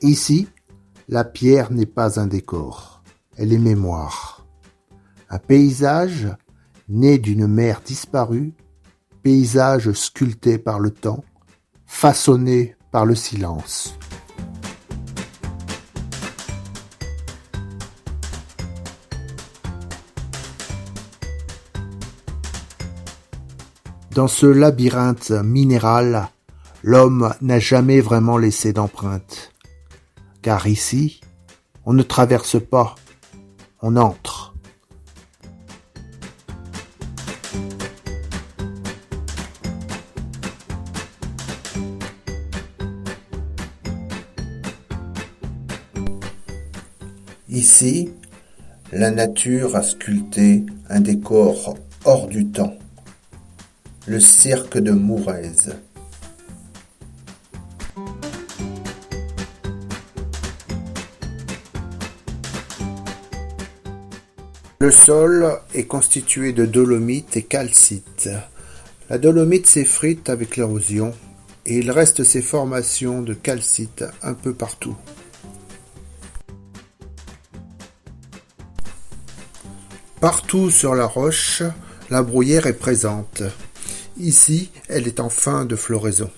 Ici, la pierre n'est pas un décor, elle est mémoire. Un paysage né d'une mer disparue, paysage sculpté par le temps, façonné par le silence. Dans ce labyrinthe minéral, l'homme n'a jamais vraiment laissé d'empreinte. Car ici, on ne traverse pas, on entre. Ici, la nature a sculpté un décor hors du temps. Le cirque de Mourez. Le sol est constitué de dolomite et calcite. La dolomite s'effrite avec l'érosion et il reste ces formations de calcite un peu partout. Partout sur la roche, la bruyère est présente. Ici, elle est en fin de floraison.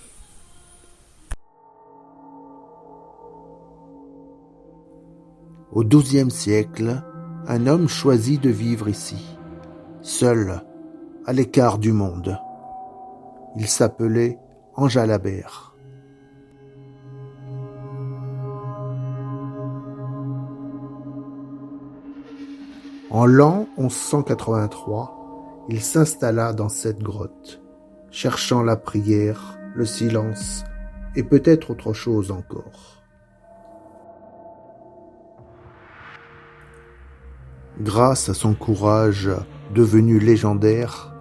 Au XIIe siècle, un homme choisit de vivre ici, seul, à l'écart du monde. Il s'appelait Enjalabert. En l'an 1183, il s'installa dans cette grotte, cherchant la prière, le silence et peut-être autre chose encore. Grâce à son courage devenu légendaire,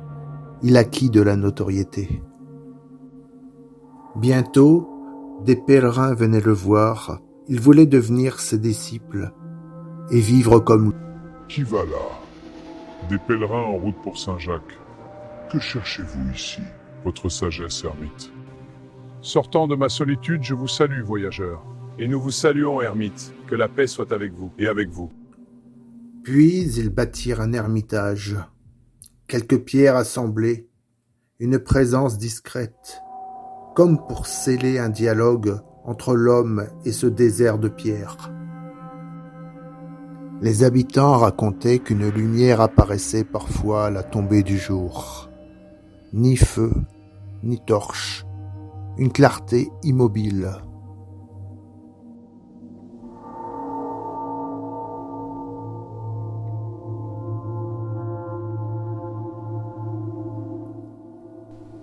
il acquit de la notoriété. Bientôt, des pèlerins venaient le voir, il voulait devenir ses disciples et vivre comme lui. Qui va là? Des pèlerins en route pour Saint-Jacques. Que cherchez-vous ici, votre sagesse ermite? Sortant de ma solitude, je vous salue, voyageurs. Et nous vous saluons, ermite. Que la paix soit avec vous et avec vous. Puis ils bâtirent un ermitage, quelques pierres assemblées, une présence discrète, comme pour sceller un dialogue entre l'homme et ce désert de pierre. Les habitants racontaient qu'une lumière apparaissait parfois à la tombée du jour. Ni feu, ni torche, une clarté immobile.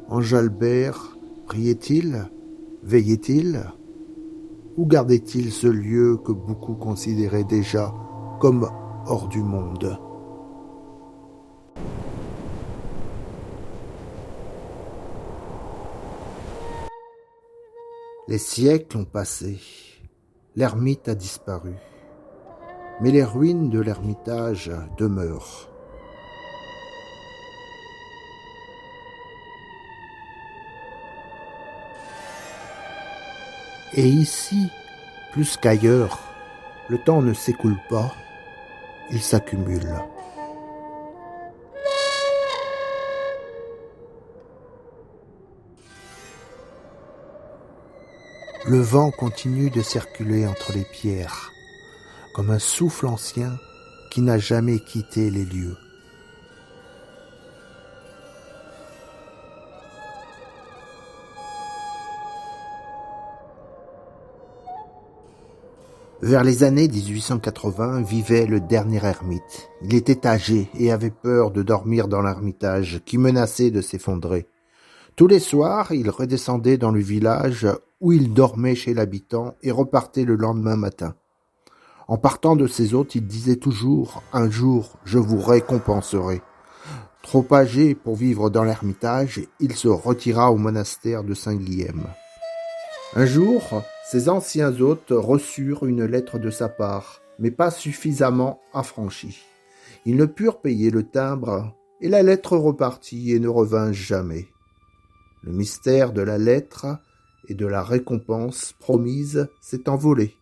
Enjalbert priait-il, veillait-il, ou gardait-il ce lieu que beaucoup considéraient déjà comme hors du monde? Les siècles ont passé, l'ermite a disparu, mais les ruines de l'ermitage demeurent. Et ici, plus qu'ailleurs, le temps ne s'écoule pas, il s'accumule. Le vent continue de circuler entre les pierres, comme un souffle ancien qui n'a jamais quitté les lieux. Vers les années 1880 vivait le dernier ermite. Il était âgé et avait peur de dormir dans l'ermitage qui menaçait de s'effondrer. Tous les soirs, il redescendait dans le village où il dormait chez l'habitant et repartait le lendemain matin. En partant de ses hôtes, il disait toujours « Un jour, je vous récompenserai ». Trop âgé pour vivre dans l'ermitage, il se retira au monastère de Saint-Guilhem. Un jour, ses anciens hôtes reçurent une lettre de sa part, mais pas suffisamment affranchie. Ils ne purent payer le timbre, et la lettre repartit et ne revint jamais. Le mystère de la lettre et de la récompense promise s'est envolé.